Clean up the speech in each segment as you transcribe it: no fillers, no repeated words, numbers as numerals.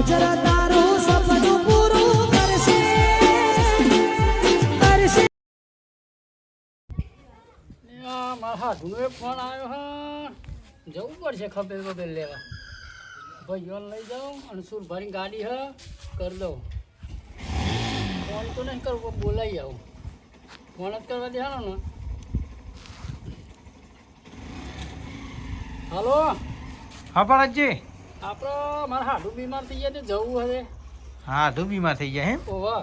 Future તારું સપનું પૂરું કરશે કરશે. મારા હાથનો એક ફોન આવ્યો હા, જવું પડશે ખબર વગર લેવા. ભાઈઓને લઈ જાઉં અને સુરભારી ગાડી હ કરી દઉં. ફોન તો નહીં કરવો, બોલાવી આવું. ફોન જ કરવા દેવાનો ને. હલો હા ભરતજી, આપણો મારા હાડું બીમાર થઈ ગયા તે જવું હવે. હા તું બીમાર થઈ ગયા એમ? ઓવા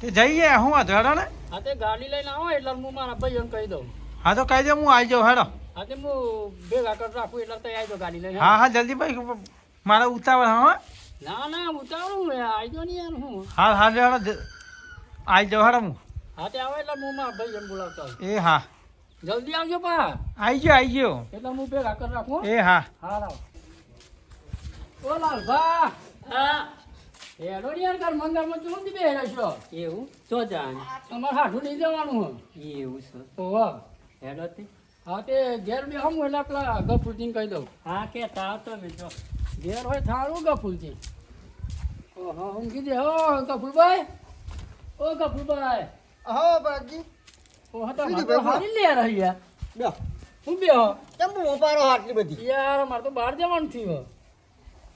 તે જઈએ હું વાંધો હેડો ને. હા તે ગાડી લઈને આવો એટલે હું મારા ભાઈઓને કહી દઉં. હા તો કહી દે હું આવી જાઉં હેડો. હા તે હું ભેગા કરી રાખું એટલે તઈ આવી જાઉં ગાડી લઈને. હા હા જલ્દી ભાઈ, મારે ઉતાવળ હા. ના ના ઉતાવળું આવી જાઉં ને યાર હું. હા હા હેડો આવી જાઉં હેડો હું. હા તે આવે એટલે હું મારા ભાઈઓને બોલાવતા હોઉં. એ હા જલ્દી આવજો પા. આવી ગયો એટલે હું ભેગા કરી રાખું. એ હા. હા રાવ. ઓ લાલભા. હા હેડો ને યાર ઘર મંદિરમાં ચો દી બેહરા છો. એવું તો જાણ તમારે હાડું લઈ જવાનું હો. એવું છે ઓવા હેડો તે હા તે ઘેર બે હમ એટલે પેલા ગફુરજીને કહી દઉં. હા કે તાવ તો બીજો ઘેર હોય થાળું ગફુરજી. ઓહો ઊંઘી દે હો ગફુરભાઈ. ઓ ગફુરભાઈ. હા બાજી ઓહો તો શું હાડું હારી લે રહી યાર. બે હું બેહો. કેમ મોપારો આટલી બધી યાર મારે તો બહાર જવાનું થયું.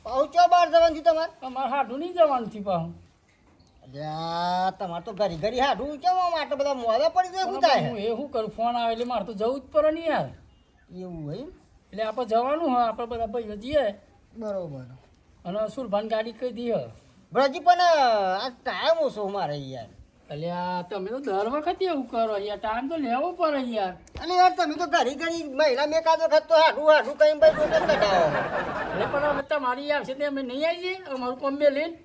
પહોંચો બહાર જવાનું છે તમારે મારે હાડું નહીં જવાનું થયું પાછું. અલ્યા તમારે તો ઘરી ઘરી હાડું કેમ આમ આટલા બધા મોડા પડી જાય શું હું થાય એ શું કરું, ફોન આવે એટલે મારે તો જવું જ પડે ને યાર. એવું હોય એટલે આપણે જવાનું હોય, આપણે બધા ભાઈઓ જઈએ બરોબર અને સુરભાન ગાડી કહી દઈએ. બ્રજી પણ આ ટાઈમ ઓછો મારે યાર એટલે આ તમે તો દર વખતે એવું કરો યાર, ટાઈમ તો લેવો પડે યાર. અને યાર તમે તો ઘરી ઘરી મહિના મેં કાદો વખત તો હાડું હાડું કઈ ભાઈ ટોટલ કઢાવો એટલે પણ હવે તમારી આવશે તે અમે નહીં આવીએ અમારું કોમ બે લઈને.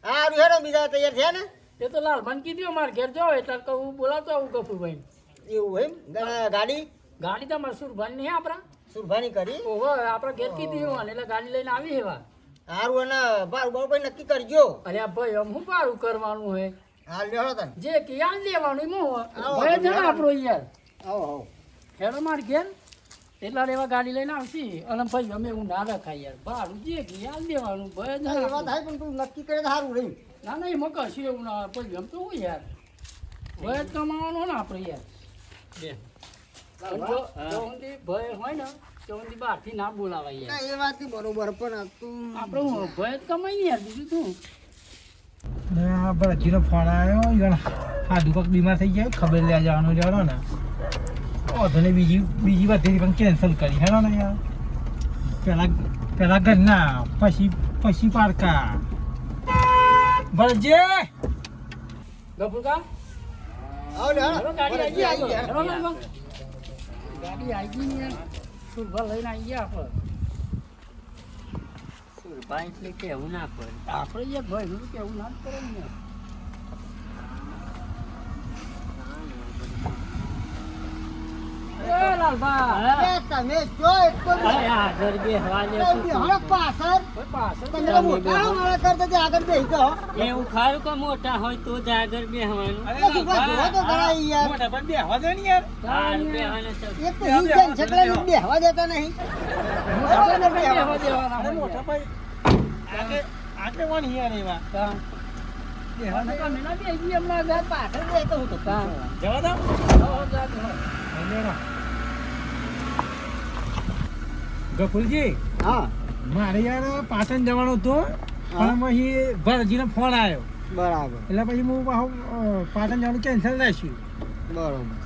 હારું હેડો બીજા તૈયાર થયા ને એ તો લાલભાન કીધું અમારે ઘેર જાઓ એટલે કહું બોલાવતો આવું ગફુરભાઈ. એવું હોય ગાડી ગાડી તમારે સુરભાન નહીં આપણા સુરભાની કરી ઓહો આપણે ઘેર કીધું એટલે ગાડી લઈને આવી એવા. હારું અને બાર બાર ભાઈ નક્કી કરજો અરે આ ભાઈ આમ શું પારું કરવાનું હોય, હાલ લેડો તને જે કે યાદ લેવાનું હું આવો, ભાઈ જણા આપણો યાર. આવો આવો હેડો માર ઘેર એટલા રેવા ગાડી લઈને આવશી અને ભાઈ અમે એવું ના રખાય યાર, ભાડું જે કે યાદ દેવાનું ભાઈ ના, એ વાત જણા. થાય પણ તું નક્કી કરે તો સારું રહ્યું ના ના એમાં કશું એવું ના ભાઈ એમ તો હું યાર ભાઈ જ કમાવાનો ને આપણે યાર. બે અને જો સુધી ભાઈ હોય ને તો સુધી બહારથી ના બોલાવાય યાર. ના, એ વાત બરોબર પણ આ તું આપણે હું ભાઈ જ કમાઈ ને યાર, બીજું શું. આ ભરતજીનો ફોન આવ્યો યાર, હાડું કોક બીમાર થઈ જાય ખબર લેવા જવાનું લેવાનો ને. તો ને બીજી વાત પણ કેન્સલ કરી હેડો ને યાર. પેલા ઘરના પછી પારકા ભરતજી. ગફુરકા આવો લે, હાલો. હેડો ગાડી આવી ગઈ આવી આપણે. ગયા. હેડો લાલભાઈ. ગાડી આવી ગઈ ને યાર, સુરભા લઈને આવી ગયા આપણે. સુરભાઈ એટલે કેવું ના પડે આપણે યાર ભાઈ નું કેવું ના જ કરે ને યાર. એ લાલભા. અરે તમે જો એટલો અરે આગળ બે હવા લે હળક પાછળ ભાઈ પાછળ તમે તો મોટા મારા કરતા તે આગળ બેસી જાઓ એવું ખરું કે મોટા હોય તો જ આગળ બેહવાનું એ સુભા જોવા તો ખરા ઈ યાર મોટા પણ બેહવા દે ને યાર. હાલ બેહવાના તો એક તો ઈ જેમ છકડા ને બેહવા દેતા નહીં બરોબર ને બેહવા. બેહવા દેવાના અરે હોય મોટા યાર. ભાઈ આટલે કોણ યાર એવા હા. બેહવાના કામે ના બેહી ગઈ હમણાં ઘર પાછળ. પાછળ બેસતો હું તો હા. જવા દો. હો, જા તો. ગફુરજી હા મારે યાર પાટણ જવાનું હતું પણ પછી ભરતજીનો ફોન આવ્યો બરાબર એટલે પછી હું પાછું પાટણ જવાનું કેન્સલ રાખ્યું બરોબર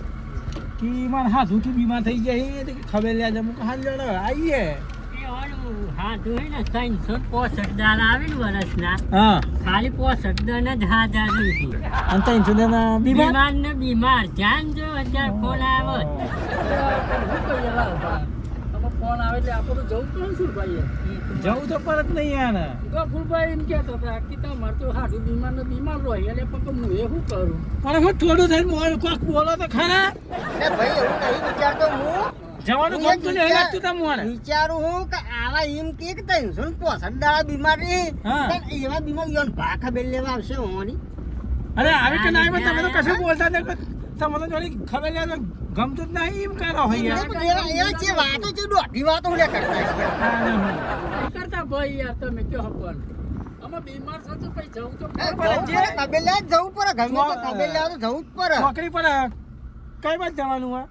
કે મારે હાથું કે બીમાર થઈ જાય તો ખબર લે છે. હું હાલ લેડો આવીએ. હા જોઈ ને 365 દાડા આવે ને વર્ષના હા ખાલી 65 દાડા જ હાથ આવે છે અને 300 બીમાર બીમાર ને બીમાર જાન જો અત્યારે ફોન આવે શું કહીએ લાલભા? તમે ફોન આવે એટલે આપણે તો જવું પડે ને સુરભાઈ યાર. જવું તો પરત નહીં યાર. ગફુરભાઈ એમ કહેતા હતા કે તમારે તો હાડું બીમાર ને બીમાર હોય એટલે પણ હું એ શું કરું. પણ હું થોડું થઈને મોર કોક બોલો તો ખરા. એ ભાઈ એવું નહીં વિચારતો હું જવાનું ગમતું નહીં લાગતું તમને. વિચારું હું કે આવા એમ કે 365 દાડા બીમારી હા. પણ એવા બીમાર યોન ભાખા બેલ લેવા આવશે હોવાની અરે આવી કે ના આવે તમે તો કશું બોલતા નહીં. તમે તો જોડી ખબર લે ગમતું જ નહીં એમ કરો હોય યાર. એવા જે વાતો છે દોઢી વાતો હું લે કરતા છીએ નહીં કરતા ભાઈ યાર તમે કહો પણ આમાં બીમાર છો તો પછી જવું તો એ પડે. જવું પડે, તબેલે જ જવું પડે ઘરમાં તો તબેલે આવે તો જવું જ પડે નોકરી પર કઈ બાજુ જવાનું હોય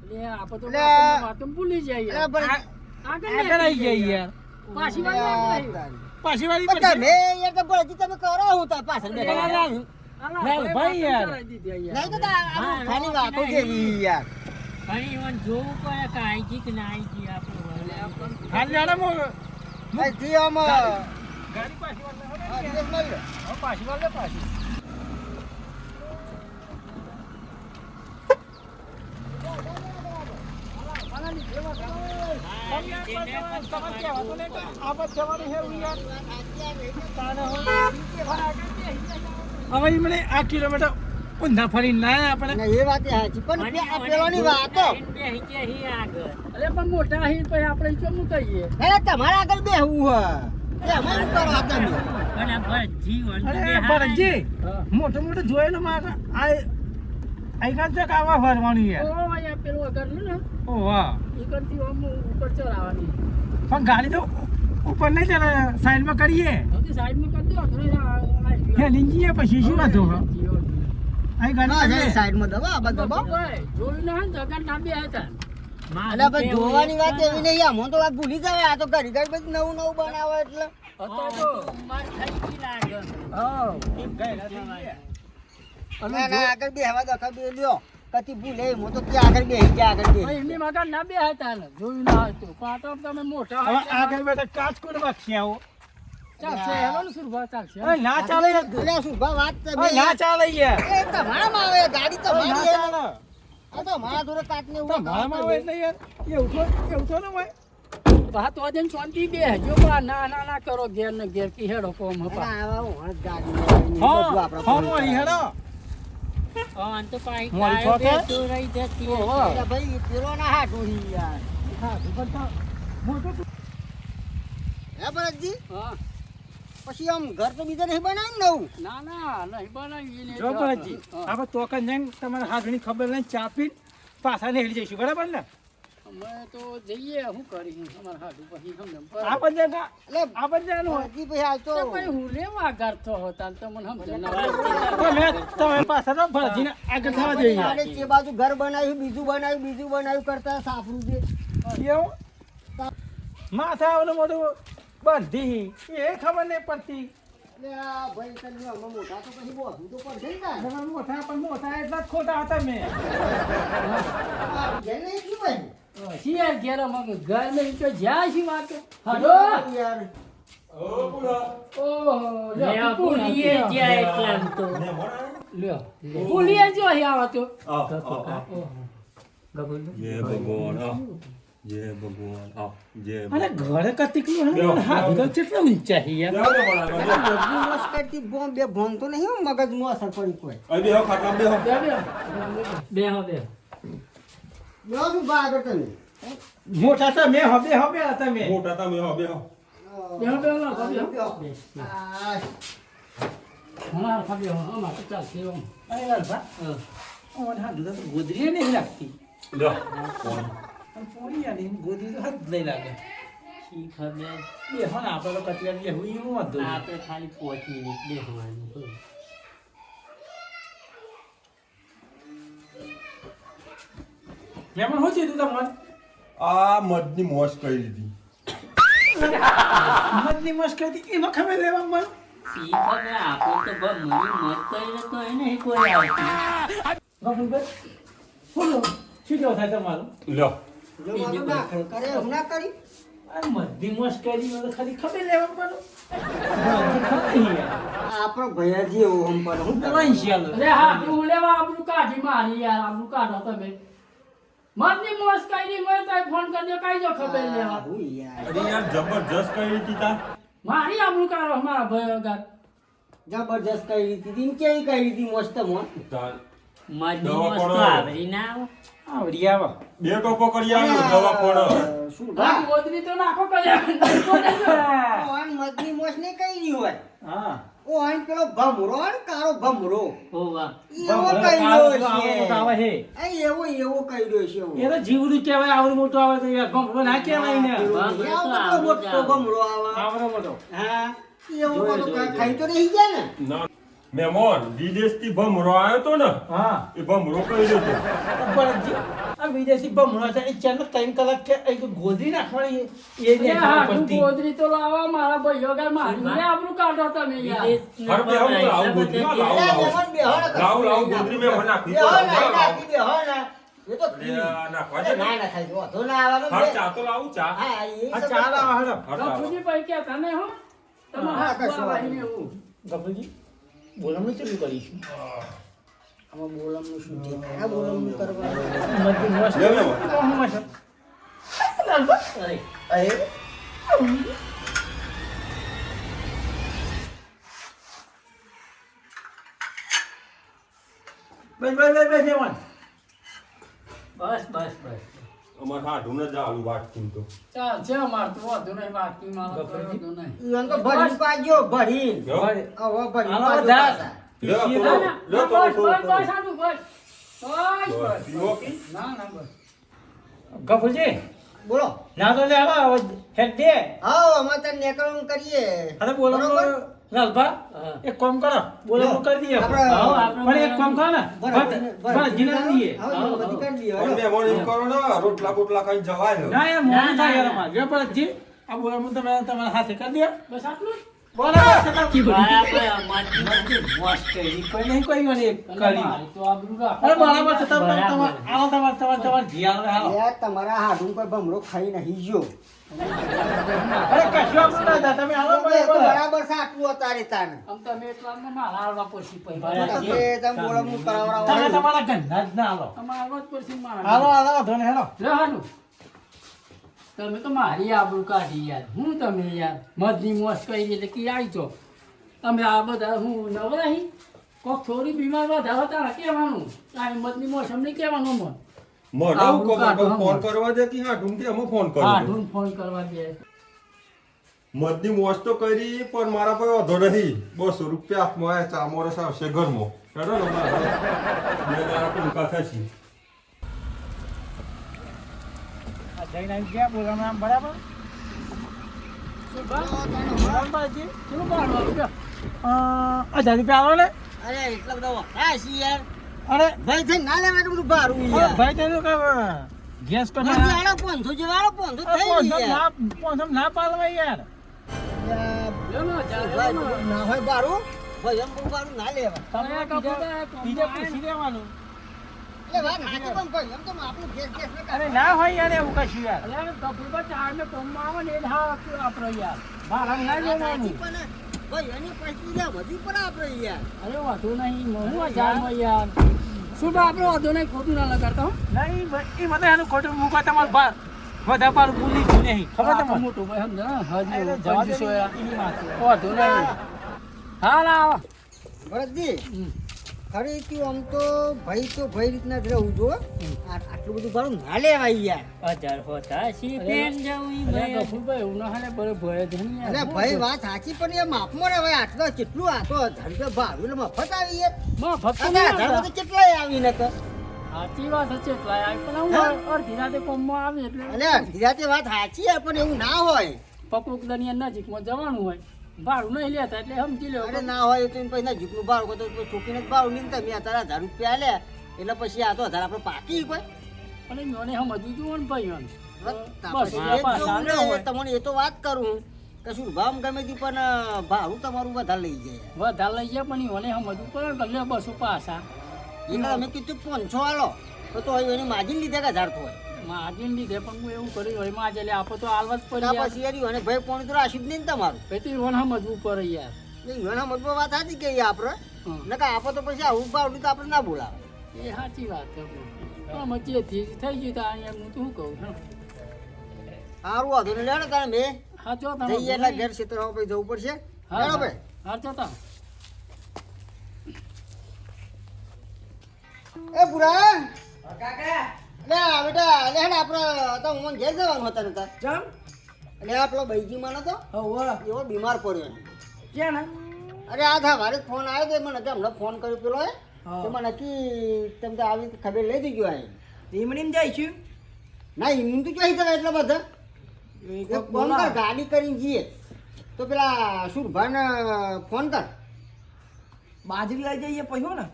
એટલે આપણે તો એટલે- વાતો ભૂલી જાય એટલે યાર. પણ- આગળ આગળ આવી જાય યાર પાછી વાર નહીં આવી. પાછી વાળી પણ પડશે. તમે યાર તો ભલાજી તમે કરો હું તો પાછળ બેઠા ના, રહ્યા. ના, અલા, લાલ ભાઈ યાર. કરાવી દીધી યાર. નહીં તો આ ખાલી વાતો જેવી યાર ઘણી વાર જોવું પડે કે આઈજી કે ના આઈજી આપણે હાલ જાડો અહીંથી આમ ગાડી પાછી વાળી હોય હા, ને દિવસ મળ્યો. હવે પાછી વાળી લે પાછી હવે મને આ કિલોમીટર ઊંધા ફરી ના આપણે ના, એ વાત સાચી પણ આ પેલાની વાતો આગળ અરે પણ મોટા અહીં પછી આપણે કેમનું કહીએ અરે તમારે આગળ બેહવું હોય એ અમે શું કરો આ તમે પણ આ ભરજી અરે ભરતજી હા. મોટું મોટું જોયેલું મારે આ અહીં તક આવા ફરવાનું યાર ઓ અહીંયા પેલું અગરનું ને ઓ વાહ એ કરતી આમ ઉપર ચડાવવાની પણ ગાડી તો ઉપર નહીં ચાલે સાઈડમાં કરીએ હવે સાઈડમાં કરી દો થોડી હે લીંજીએ પછી શું વાંધો હવે? અહીં ના ગાડી જાય ચાલે. સાઈડમાં દબા આ બાજુ દબાવો. જોયું ના હોય ને જગન ના બે હતા અલા ભાઈ જોવાની વાત એવી નહીં આમ તો વાત ભૂલી જાય આ તો ઘડી ઘડી બધું નવું નવું બનાવે એટલે અત્યારે તો ઉંમર થઈ ગઈ લાગે હા ના ના આગળ બેહવા દો ખબર લ્યો કતી ભૂલે હું તો ત્યાં આગળ બેહી ગયા આગળ બેહી એમની મગર ના બે હતા ને જોયું ના હતું પણ આ તો તમે મોટા હવે આગળ બેઠા કાચકુડ વાગશે આવો ચાલશે હેલો ને સુરભા ચાલશે અરે ના ચાલે યાર. એટલે શું ભા વાત તમે અરે ના ચાલે યાર એ તમારામાં આવે ગાડી અરે ના તમારી ચાલે. આ તો મારા જોડે કાટને તો એવું મારામાં આવે એટલે યાર એવું તો ન હોય વાત વાજન શાંતિ બે જો બા ના ના ના કરો ઘેર ને ઘેર કી હેડો કોમ હપા હા હા મોરી હેડો આમ તો પાછી મોરી ગાયો છોકે? બેસતું રહી જતી ઓહો. હશે. ભાઈ પેલો ના હાટું યાર હા તો કરતા મોટું હે ભરતજી હા પછી આમ ઘર તો બીજા નહીં બનાવ્યું નવું ના ના નહીં બનાવી ને જો ભરતજી આપણે તો કન જઈને તમારે હાથની ખબર લઈને ચા પી પાછા નેહડી જઈશું બરાબર ને અમે તો જઈએ શું કરી અમારા હાડું પછી સમજમ આ બંને ના એટલે આ બંને નું ભરતજી ભાઈ હાલ તો ભાઈ હું લેવા ગારતો હતા તો મને સમજણ તમે પાછા તો ભરતજીને આગળ થવા જોઈએ મારે જે બાજુ ઘર બનાવ્યું બીજું બનાવ્યું કરતા સાફરું છે એવું માથા આવનું મોટું બંધી એ ખબર નહીં પડતી એટલે આ ભાઈ તને અમે મોટા તો પછી બોધું તો પડશે ને તાર. તમે મોટા પણ મોટા એટલા જ ખોટા હતા મેં આ જેને શું ભાઈ શિયાર ઘેર અમે ઘર ને તો જ્યાં છે વાત હલો યાર ઓહો લેવા ભૂલીએ જ્યાં એટલામ તો. લ્યો ભૂલીએ જો અહીં આવા તો જય ભગવાન જય ભગવાન જય અને ઘરે કતિકલું હે હાથ તો કેટલા ઊંચા છે યાર બધું મસ્ત કરતી બોમ્બ બે બોમ્બ તો નહીં મગજમાં અસર પડી કોઈ બેહો બેહો લ્યો શું બા આગળ તમે મોટા તમે હવે તમે મોટા તમે હો બેહો બેહો બેહો ના આ, હા ખબર અમાર તો ચાલશે એમ અરે યાર બા ઓન હાથ તો ગોદરી નહીં લાગતી લ્યો અને પોણી આની ગોદરી તો હાથ નહીં લાગે શી ખબર બે હોને આપણે તો કટિયા બે હુઈ હું વાંધો નહીં. આપણે ખાલી 5 મિનિટ બેહવાનું હોય. મેમન શું થયું તમને આ મધની મોજ કરી દીધી મતની મસ્કરી એમાં ખબર લેવા મને શી ખબર આપણે તો મરી મત કરી તો એને કોઈ આવતી ગફુરભાઈ બોલો શું કેવું થાય તમારું લ્યો જો મારું દાખલ કરે એવું ના કરી આ મધની મસ્કરી મને ખાલી ખબર લેવા મને આ આપણો ભૈયાજી એવો હમ પર હું તમારી શિયાળ અરે હા તું લેવા આપણું કાઢી મારી યાર આપણું કાઢો તમે મતની મોસ કઈ મેં કઈ ફોન કરજો કઈ જો ખબર લેવા હું યાર અરે યાર જબરજસ્ત કરી દીધી તા મારી આપણું કાઢો મારા ભાઈ વગર જબરજસ્ત કરી દીધી એમ કેવી કરી દીધી મસ્ત મોં તાર મજની દવા મસ્ત પડો. આવરી ના આવો આવડી આવા બે ટોપો કરી આવ્યો દવા પડો શું હા ભા ગોદરી તો નાખો કર્યા ઓન મદની મોસ ને કઈ રી હોય હા ઓ આન પેલો ભમરો ને કારો ભમરો હોવા એવો કર્યો છે આવે છે આ એવો કર્યો છે એ તો જીવડું કહેવાય આવડું મોટું આવે તો યાર ભમરો ના કહેવાય ને આવો કેટલો મોટો ભમરો આવે આવડો મોટો હા એવું બધું ખાઈ તો નહીં ગયા ને ના મહેમાન વિદેશથી ભમરો આવ્યો તો ને હા એ ભમરો કર્યો તો ભરતજી આ વિદેશી બમણો છે એ ચાર 3 કલાક કે એ ગોદરી નાખવાની એ એ હાડું ગોદરી તો લાવા મારા ભાઈઓ ગાય મારી લે આપણું કાઢો તમે યાર વિદેશના હર બે હું બનાય, લાવું ગોદરી બધા લાવું અલ્યા, લાવું મહેમાન બેહો ને લાવું લાવું ગોદરી મેં મને નાખી બેહો તો ને, નાખી બેહો ને. એ તો નાખવા દે ના થાય જો વાંધો ના આવે હર ને. ચા તો લાવું ચા હા એ આ તો ચાલ આવા હડો હર ચા ગફુજી ભાઈ કે તને હો તમે હા, હાથ કશો વાળીને એવું ગફુજી બોલવાનું કેટલું કરીશું આમાં બોલમનું શું છે આ બોલમનું કરવાનું મજબૂત મસ્ત લે લે. હું મસ્ત અરે, અરે બસ જવાન બસ બસ બસ અમાર હાડું ને જાળું વાટકીન તો ચાલ છે અમાર તો વાંધો નહીં બાકી મારો તો વાંધો નહીં ઈવન તો ભરી પાજો ભરી જો હવે ભરી આલો પાજો બધા. પાછા. લે તો ના, ના, લે તો બસ બસ બસ આટલું બસ બસ પીવો બસ ના ના બસ ગફુજી બોલો ના તો લે આવા હેડ દે હા અમે તો નેકળું કરીએ અરે બોલો બરોબર? લાલભા હા. એક કામ કરો બોલો કરી દઈએ આપણે- હા, આપણે પણ એક કામ કરો ને ભરતજીને દઈએ હા, બધી કરી દઈએ. પણ મહેમાન એમ કરો ને રોટલા બોટલા ખાઈ જવાય ના એ મોડું ના, થાય ના, યાર અમારે જો ભરતજી આ બોલાવું તમે તમારા હાથે કરી દે બસ આટલું બોલો બરાબર બરાબર, અમારી મોસ્ટ કરી. કોઈ નહીં કોઈ વાળી એક અને કરી મારી તો આબરૂ રાખો. અરે બરાબર છે તમે બરાબર. આવો તમારે ઘી આવે હાલો લે, તમારા હાડું કોઈ ભમરો ખાઈ નહીં ગયો અરે કશું આપણું ના થાય તમે આવો એ તો બરાબર બરાબર છે આટલું અતારે તાને આમ તમે એટલામાં મારા હાલવા પડશે પછી. બરાબર. તમે બોલમનું તમે કરાવડાવો તમારા ઘરના જ ના હાલો તમારે હાલવા જ પડશે મારા. હાલો હાલો ધોને હેલો લે હાલું. તમે તો મારી આબરૂ કાઢી યાર હું તમે યાર મધની મોસ કરી એટલે કે આવી છો તમે આ બધા હું નવરાહી કોક થોડી બીમાર વધારે હતા કહેવાનું આ મધની મોસ અમને કહેવાનું મન મને હું ખબર ફોન કરવા દે કે હાડું કે અમે ફોન હા કર્યો ઢૂંઢ ફોન કરવા દે મધની મોજ તો કરી પણ મારા પર વાંધો નહીં 200 રૂપિયા હાથમાં આવ્યા ચા મોરસ આવશે ઘરમાં હેડો ને મારે બે દાડા ટૂંકા થશે આ જઈને આવી ગયા બોલામાં આમ બરાબર બરાબર જી શું પાડવાનું કે 1000 રૂપિયા આવો ને અરે એટલા બધા વપરાય છે યાર અરે ભાઈ થઈ ના લેવા એટલું બધું ભારું યાર ભાઈ તેનું કે ગેસ પર નથી આડો 500 જેવા આડો 500 થઈ ગઈ યાર ના પાલવા યાર લ્યો ને, ચાલ, ભાઈ, લ્યો ને. ના હોય બારું ભાઈ એમ બહુ બારું ના લેવા તમે આ કપૂર બીજા પૂછી લેવાનું એટલે વાત સાચી પણ ભાઈ એમ તો આપણું ગેસ ગેસ ને અરે ના હોય યાર એવું કશું યાર અરે કપૂર ચારને કોમમાં આવે ને એ હા આપણે યાર ભાડા ના સાચી લેવાનું પણ ભાઈ એની પછી જ્યાં વધી પડે આપણે યાર અરે વાંધો નહીં હું આ જારમાં યાર શું બા આપણે વાંધો નહીં ખોટું ના લગાડતા હો નહીં એ મને એનું ખોટું મૂકવા તમારું બાર બધા પાર ભૂલી જ નહીં ખબર આ તો તમને મોટું ભાઈ સમજે ને હજી એટલે જવા જવા દેશો દે યાર એની માથે. વાંધો નહીં હા ના આવો ભરતજી ખરી તું આમ તો ભાઈ રીતના જ રહેવું જો આટલું બધું ભાડું ના લેવાય યાર 1000 હોતા શી પેન જવું ઈ અરે ભાઈ. ગફુરભાઈ એવું ના હાલે બરે ભય જ નહીં યાર. અને ભાઈ વાત સાચી પણ એ માપમાં રહેવાય આટલો કેટલું આ તો 1000 રૂપિયા ભાડું એટલે મફત આવી યાર મફત તો અને નહીં 1000 આવતા. તો કેટલાય આવી ને તો સાચી વાત છે એટલાય આવી પણ હું અડધી રાતે કોમમાં આવે એટલે અને અડધી વાત સાચી યાર પણ એવું ના હોય પકોક દનિયા નજીકમાં જવાનું હોય ભાડું નહીં લેતા એટલે સમજી લો અરે ના હોય તો પછી ના જીપનું ભાડું કહો તો છોકરીને જ ભાડું લઈને તમે અત્યારે 1000 રૂપિયા લે એટલે પછી આ તો 1000 આપણે પાકી કોઈ અને મને સમજવું જોવું ને ભાઈ એમ. બસ, પછી એ જ પાછા જોવું ને, ના હોય. તમને એ તો વાત કરું કે શું ભાવ ગમે તે પણ ભાડું તમારું વધારે લઈ જાય વધારે લઈ જાય પણ મને સમજવું પડે ને કે લે 200 પાછા એટલે અમે કીધું 500 આલો તો હવે એની માજીને લીધે કે 1000 હોય માગીને લીધે પણ હું એવું કર્યું હોય માં એટલે આપો તો હાલવા જ પડી ના યાર. પછી યાર અને ભાઈ પોણી તો રાશિદ નહીં ને તમારું પછી તો ઈવોને સમજવું પડે યાર ઘણા મતલબ વાત હતી કે આપણે હમ. નકા આપો તો પછી આવું ભાવડી તો આપણે ના બોલાવે એ સાચી વાત છે આમાં જે થઈ ગયું તો અહીંયા હું તો શું કહું છું સારું વાંધો નહીં લેડો તારે મેં હા જો તમે જઈએ એટલે ઘેર ક્ષેત્રમાં પછી જવું પડશે હા લેડો ભાઈ હા જતા એ પુરા લે આ બેટા લે હેડ આપણે તો હું ઘેર જવાનું હતા નતા ચમ એટલે આપણો બૈજી માં નતો એવો બીમાર પડ્યો ક્યાં ને અરે આ થા મારે ફોન આવ્યો તો મને કે હમણાં ફોન કર્યો પેલો તો મને નક્કી તમે તો આવી ખબર લઈ દીધો આ ઈમણીમ જાય છું ના એમ તો ક્યાં જવાય એટલા બધા એક ફોન કર ગાડી કરીને જઈએ તો તો પેલા સુરભાને ફોન કર. બાજરી આવી જઈએ પછી ને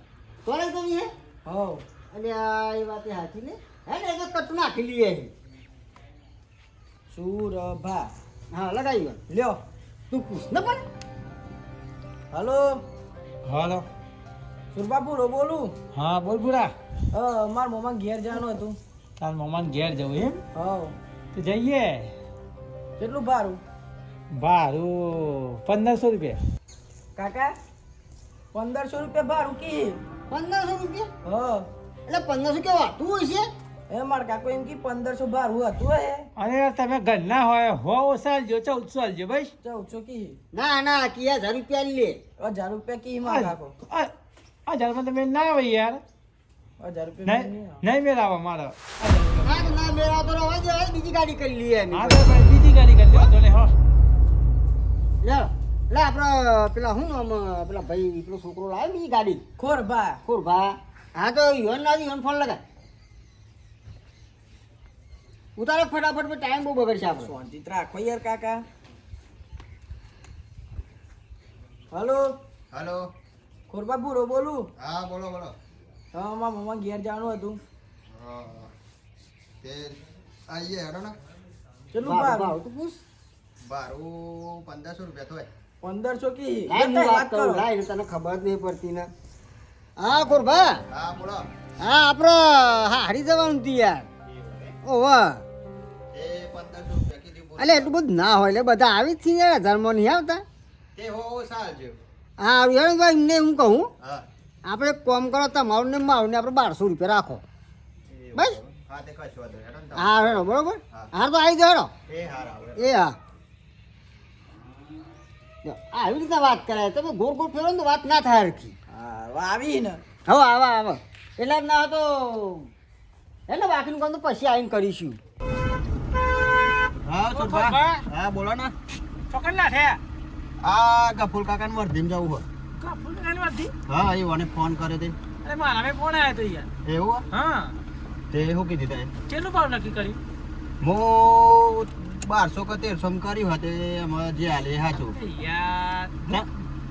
તો લઈ જઈએ. હો અને આ એ વાત સાચી ને હે ને એક કટ નાખી લઈએ. સુરભા હા લગાવી ગયો. લ્યો. તું પૂછ ને પણ. હાલો હાલો સુરભા બોલું. હા બોલ પૂરા મારા મમ્મા ઘેર જવાનું હતું. તાર મમ્માને ઘેર જવું એમ હા તો જઈએ. કેટલું ભાડું? ભાડું 1500 રૂપિયા. કાકા 1500 રૂપિયા ભાડું કી? 1500 રૂપિયા? હા એટલે 1500 કેવા તું હોય છે? એ મારા કાકો એમ કે 1500 ભાડું હતું હે. અને યાર તમે ઘરના હોય ઓછા આલજો 1400 આલજો ભાઈ. 1400 કી? ના ના કિયા 1000 રૂપિયા લે. 1000 રૂપિયા કી મારા કાકો? આ જારમાં તમે ના આવે યાર. 1000 રૂપિયા નહીં મેળાવા મારો. ના તો ના મેળા તો રવા દે, હવે બીજી ગાડી કરી લઈએ અમે. હા તો ભાઈ બીજી ગાડી કરી લ્યો તો લે હો. લે લે આપણે પેલા હું નામ પેલા ભાઈ પેલો છોકરો લાવે બીજી ગાડી ખોરભા. ખોરભા. હા તો યોન ના યોન ફોન લગાય. ઉતારો ફટાફટ, ટાઈમ બહુ બગડશે આપણો. શાંતિ રાખો યાર કાકા. Hello hello. ખોરભા બોલું. હા બોલો બોલો. હા મારા મમ્મા ઘેર જવાનું હતું. હા તે આઈએ હેડો ને. કેટલું ભાવ ભાડું? ભાવ તું પૂછ. ભાડું 1500 રૂપિયા થોય. 1500 કી? લાય હું બતાય, વાત કરું, લાય તને ખબર જ નહીં પડતી ને. હા ખોરભા. હા બોલો. હા આપણે હા હારી જવાનું હતું યાર. ઓવા એ 1500 રૂપિયા કીધું બોલો. એટલે એટલું બધું ના હોય એટલે બધા આવી જ છે યાર, 1000 માં નહીં આવતા. તે હો સાલજો. હા આવ્યું ભાઈ એમને હું કહું હા આપણે એક કામ કરો, તમારું ને મારું ને આપણે 1200 રૂપિયા રાખો. બસ. હા તે કશો વાંધો નહીં. હેડો ને તમે. હા હેડો બરોબર. હા. હા તો આવી જાઓ હેડો. એ હારા આવે. એ હા જો, આવી રીતે વાત કરાય તમે ગોળ ગોળ ફેરો ને તો વાત ના થાય હરખી. હા આવી ને. હવે આવા એટલે જ ના હોય તો હે ને બાકીનું કામ તો પછી આવીને કરીશું. હા સુરભા. હા બોલો ને. ચોકન ના થે. આ ગફુલ કાકાને વર્ધીમ જવું હોય. કાપુલ કાની વાતી. હા એ મને ફોન કર્યો તે. અરે મારા મે ફોન આવ્યો તો યાર. એવું હે? હા તે શું કીધું તે? કેટલું ભાવ નક્કી કર્યું? હું 1200 કે 1300 માં કર્યું હતું એમાં જે હાલે એ સાચું. યાર ના,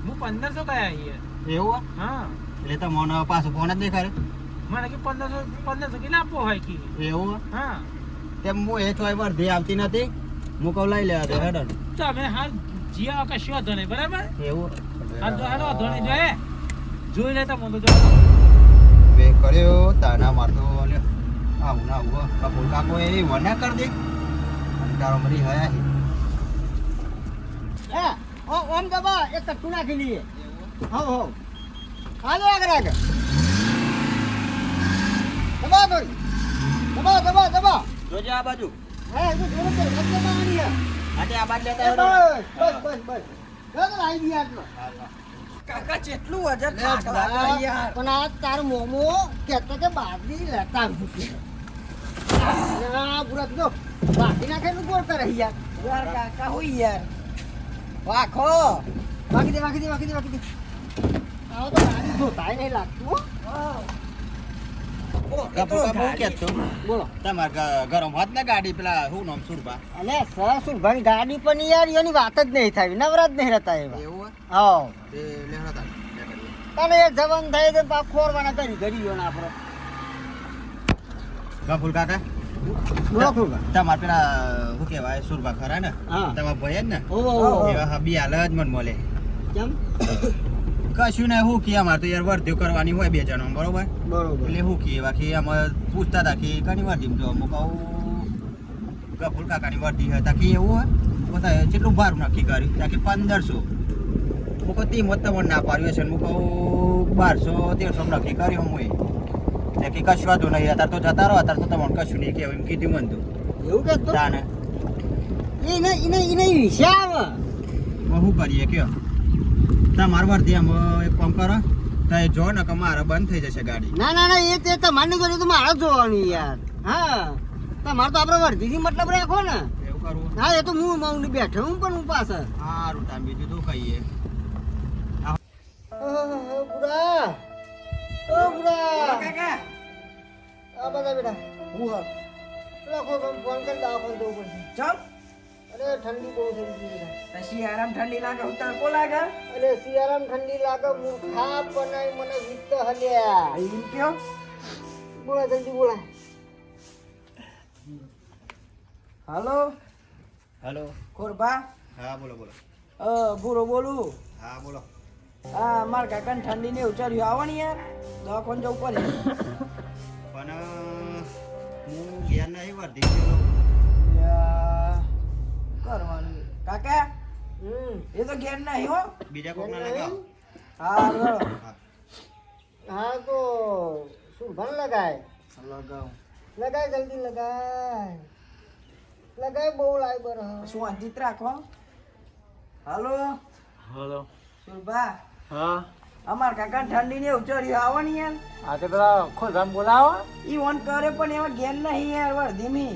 હું 1500 કયા યાર. એવું હે? હા એટલે તમને પાછું ફોન જ દેખાડે. મને કે 1500 કેટલા આપવો હોય કે. એવું હે? હા તેમ હું એ ચોય વર્ધી આવતી નથી. હું કહું લઈ લેવા દે હેડો ને. તમે હાલ જીયા કશું વાંધો નહીં બરાબર. એવું હાલ તો હાલો વાંધો નહીં જોઈએ જોઈ લેતા મને તો જો બે કર્યો તાના મારતો લ્યો આવું ના આવું કપૂર કાકો એ વના કર દે અને તારો મરી હયા હે ઓમ દબા એક કટ્ટુ નાખી લઈએ. હો હો હાલો આગળ આગળ દબા દોરી દબા જોજે આ બાજુ હે એ તો જોરો તો રસ્તે માં આની હે. આજે આ બાજુ એ લેતા બસ હેડો બસ બસ ચાલો આવી ગયા આટલો. કાકા કેટલું વજન ખાતા યાર. પણ આ તાર મોમો કહેતો કે બાજરી લેતા આવજો કે. આ પૂરા જો બાકી નાખે નું ગોળ કરે યાર. યાર કાકા હોય યાર. વાખો. બાકી દે આવો તો ગાડી જોતાય નહીં લાગતું હો. કપૂર કાકો હું કહેતો બોલો તમાર ગરમ હોત ને ગાડી પેલા શું નામ સુરભા અને સસુરભાઈ ગાડી પણ યાર એની વાત જ નહીં થાય, નવરાત નહીં રહેતા એવા. એવું હે? હા તે લેહડો તાર તને એ જવાન થાય તો પાક ખોરવાના કરી ગરીયો ને આપણો. ગફુલ કાકા બોલો ખોરવા. તમાર પેલા શું કહેવાય સુરભા ખરા ને હા. તમાર ભાઈ જ ને ઓહો એવા હબી હાલ જ મન મળે કેમ કશું ને શું કી અમારે તો યાર વર્ધ્યો કરવાની હોય બે જણા બરોબર બરોબર એટલે શું કી બાકી અમે પૂછતા હતા કે કની વર્ધી જો હું કહું ગફુલ કાકાની વર્ધી હતા કે એવું હોય બતાવે કેટલું ભારું નક્કી કર્યું ત્યાં કે 1500 હું કહું તી મત તમને ના પાડ્યું છે હું કહું 1200 1300 નક્કી કર્યું હું ત્યાં કે કશું વાંધો નહીં અત્યારે તો જતા રહો અત્યારે તો તમને કશું નહીં કહેવાય એમ કીધું મને તો એવું કહેતો તાને એને હિસાબ શું કરીએ કયો તમારે વર્ધી આમ એક કામ કરો તો એ જો ને કે મારે બંધ થઈ જશે ગાડી ના એ તે તમારે જોડે તો મારે જોવાની યાર. હા તમારે તો આપણે વર્ધીથી મતલબ રાખો ને. એવું કરવું હા એ તો હું માઉન્ડ બેઠો હું પણ હું પાછળ. સારું તાર બીજું તો કહીએ બુડા ઓ બુડા કાકા આ બધા બેટા હું લખો ફોન કરી દવાખાને જવું પડશે. ચાલ અરે ઠંડી બહુ થઈ ગઈ છે. તો શિયાળામાં ઠંડી લાગે હું તડકો લાગે અરે શિયાળામાં ઠંડી લાગે મૂર્ખા બનાય મને વિત્ત હલ્યા. એમ કયો બોલા જલ્દી બોલા. હાલો હેલો ખોરબા હા બોલો બોલો ભૂરો બોલું હા બોલો હા મારા કાકાને ઠંડી ને ઉચાર્યું આવો ને યાર દવાખાને જવું પડે પણ હું ગયા નહીં વર્ધી ગયેલો યા, કરવાનું કાકા એ તો ઘેર નહીં હો બીજા કોકના લગાવ હા બરાબર. હા તો શું ભણ લગાય લગાવ લગાય જલ્દી લગાય લગાય બહુ લાય બર શું અંજિત રાખો હાલો હલો સુરભા હા અમાર કાકા ઠંડી ને ઉચર્યું આવો ને યાર આ તો પેલા ખોલભામ બોલાવો ઈ ઓન કરે પણ એમાં ઘેર નહીં યાર વર્ધીમી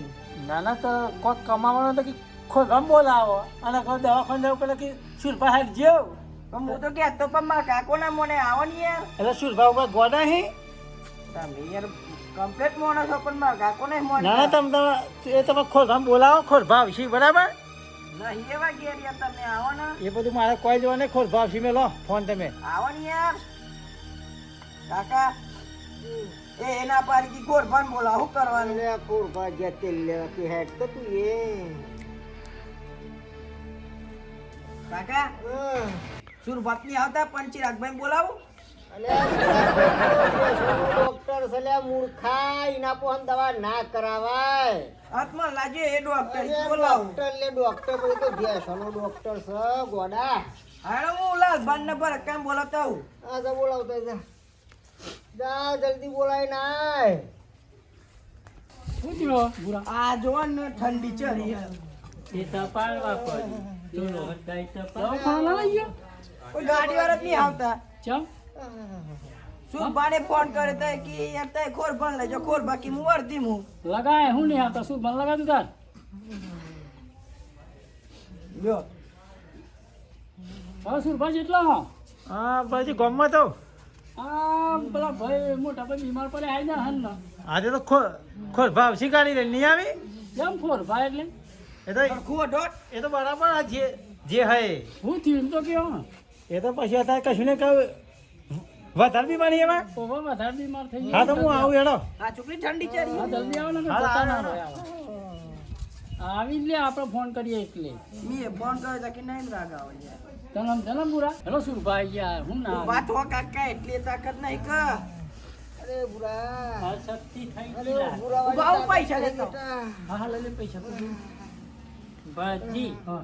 ના ના તો કોક કમાવાનો તો કે ખોલભામ બોલાવો અને કોઈ દવાખાને જવું પેલા કે સુરભા હાલ જેવ પણ હું તો કહેતો પણ મારા કાકો ના મને આવો ને યાર એટલે સુરભા ઉપર ગોડા હી તમે યાર કમ્પ્લીટ મોણો છો પણ મારા કાકો નહીં મોણ ના ના તમે એ તમે ખોલભામ બોલાવો ખોલભા આવશે બરાબર નહીં એવા ઘેર યાર તમે આવો ને એ બધું મારે કોઈ જોવા નહીં ખોલભા આવશે મેં લો ફોન તમે આવો ને યાર કાકા એ એના પારી ગોર પણ બોલા શું કરવાનું અને કોર ભાગ્યા તેલ લેવા કે હેડ તો તું એ કાકા સુરભા ની આવતા પંચી રાખભાઈ બોલાવો અને ડોક્ટર સલ્યા મૂર્ખા ઇના પોન દવા ના કરાવાય. હાથમાં લાજે એ ડોક્ટર અરે બોલાવો ડોક્ટર લે ડોક્ટર પછી તો ભેંસનો ડોક્ટર છે ગોડા. હાલો હું લાલભાન ને પર કેમ બોલાવતા હું આ જા બોલાવતો જા જા જલ્દી બોલાય નાય. શું થયો બુરા આ જો ને ઠંડી ચડી એ તપાલવા પડે ચૂલો હટાઈ તપાલ દવાખાના લઈ ગયો કોઈ ગાડી વાળા જ નહીં આવતા ચમ સુરભાને ફોન કરે તો કે યાર તે ખોર ભણ લેજો ખોર બાકી હું વર્ધી હું લગાય હું નહીં આવતા શું મને લગાતું તાર લ્યો હવે સુરભા જેટલો હા પછી ગામમાં તો આ પેલા ભાઈ મોટા ભાઈ બીમાર પડે આવી જાય હન ને આજે તો ખોલભા આવશે ગાડી લઈને નહીં આવી કેમ ફોર ભાઈ એટલે એ તો ખુઓ ડોટ એ તો બરાબર આ જે હે હું થયું એમ તો કેવો એ તો પછી અત્યારે કશું ને કહું વધારે બીમારી એમાં ઓહો વધારે બીમાર થઈ હા તો હું આવું હેડો આ છોકરી ઠંડી ચડી હા જલ્દી આવો ને અમે હાલ, જતા ના હાલ, રહે આવી જ લે આપણે ફોન કરીએ એટલે મીએ ફોન કર્યો તો કે નહીં રાગ આવે યાર જલમ બુરા હેલો સુરભા આવી ગયા હું ના વાત હો કાકા એટલી તાકાત નહીં ક અરે બુરા અશક્તિ થઈ અરે ગઈ લા. બુરા ઉભા આવું પૈસા લેતો હા હા લઈ લે પૈસા બધી હા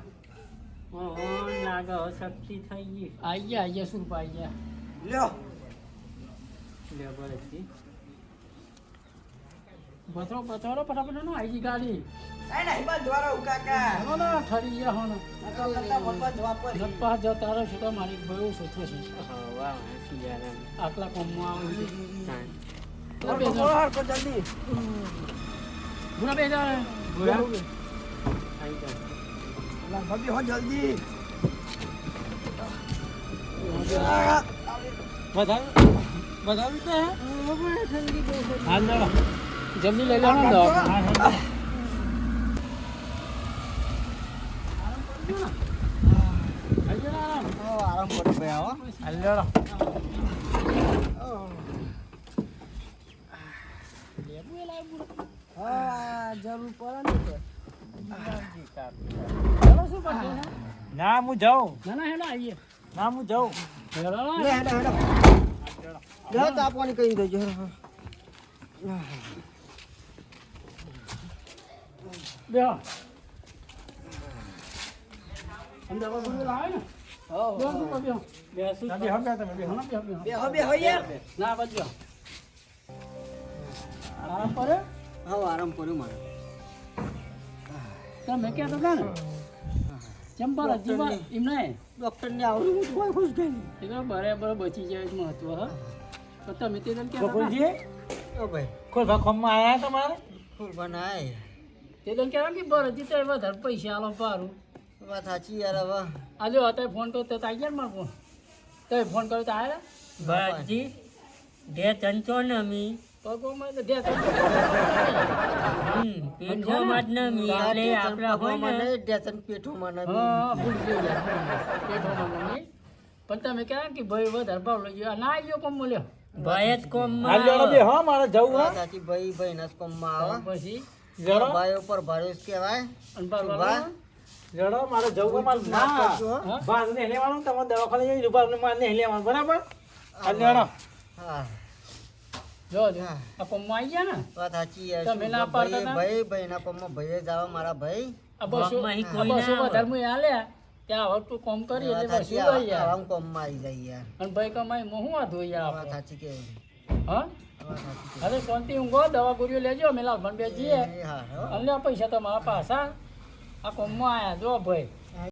ઓહો લાગે અશક્તિ થઈ ગઈ આવી ગયા સુરભા આવી ગયા લ્યો લે બધી બતાવો ફટાફટ નો આવી ગઈ ગાડી એ નહીં બસ દ્વારા હું કાકા હેલો ને ઠરી ગયા હો ને આ તો કરતા મોટવા જવા પર નપ્પા જતા રહો છો તો મારી બહુ સોચે છે હવા શિયાળામાં આટલા કોમમાં આવું છે હા. હરકો જલ્દી બુરા બે જા બુરા આઈ જા ભાભી હો જલ્દી વધારે તો હા ના જલ્દી લઈ લો ને દવા આરામ પડે ભાઈ આવો. હાલ હા જરૂર પડે હેલો શું પડશે ના હું જાઉં ના હેલો આવીએ ના હું જાઉં હેલો ને હેડો હેડો હેડો તાપવાની કહી દેજો હેડો બેહો અમદાવાદ બધું લાવે ને બેહો શું કરો, બેહો બેસું ના, બેહો તમે બેહો. હા, બેહો બે હો યાર ના બચજો આરામ કરે હા આરામ પડ્યો મારે તમે કહેતા હતા ને ચંપા જીવા એમ નહીં ડોક્ટર ને આવડું હું કોઈ ખુશ ગઈ એ તો બરાબર બચી જાય એ જ મહત્વ હા તો તમે તે દન કહેતા હતા ગોકુલજી ઓ ભાઈ ખોલભા ખોમમાં આવ્યા તમારે ફૂલ બનાય તે દન કહેતા કે બરજી તો વધારે પૈસા આલો પારું વાત સાચી યાર હવે આજે અત્યારે ફોન કર્યો તો આવી ગયા ને મારો ફોન તો ફોન કર્યો તો આવ્યા બધી બે ચંચો ને મી પગોમાં તો ઢેચણ પેટમાં જ ન મી એટલે આપણા હોય ને ડેસન પેઠુંમાં ન હા ભૂલી ગયો યાર, પેટોમાં નહીં. પણ તમે કહ્યા કે ભાઈ વધારે ભાવ લઈ ગયો ના આવ્યો કોમ મળ્યો ભાઈ જ હાલ કોમમાં જણો બે હા મારે જવું હા સાચી ભાઈ ભાઈના જ કોમમાં આવે પછી જણો ભાઈઓ પર ભરોસ કહેવાય અને ભાવ વાહ. જણો મારે જવું મારે ના કરજો, હો. હા? બાર ને લેવાનું તમે દવાખાને જઈ રૂપાને મારે નહીં લેવાનું બરાબર હાલ જણો હા જો જો આ કોમમાં આવી ગયા ને વાત સાચી છે. તમે ના પાડતા હતા? ભાઈ ભાઈના કોમમાં ભાઈએ જ આવે મારા ભાઈ આ બસો બાપમાં ઈ આ કોઈ બસો ના આવે. વધારે મું આલ્યા ત્યાં હવે તું કોમ કરી વાત એટલે સાચી, બસો લઈ યાર આવા કોમમાં આવી જાય યાર અને ભાઈ કમાઈ હું વાંધો યાર વાત આપણે સાચી કે હા વાત સાચી કે. અરે શાંતિ ઊંઘો દવા ગોળીઓ લેજો અમે લાલભાન બે જઈએ એ હા હો. અમને આ પૈસા તમારા પાછા આ કોમમાં આયા જો ભાઈ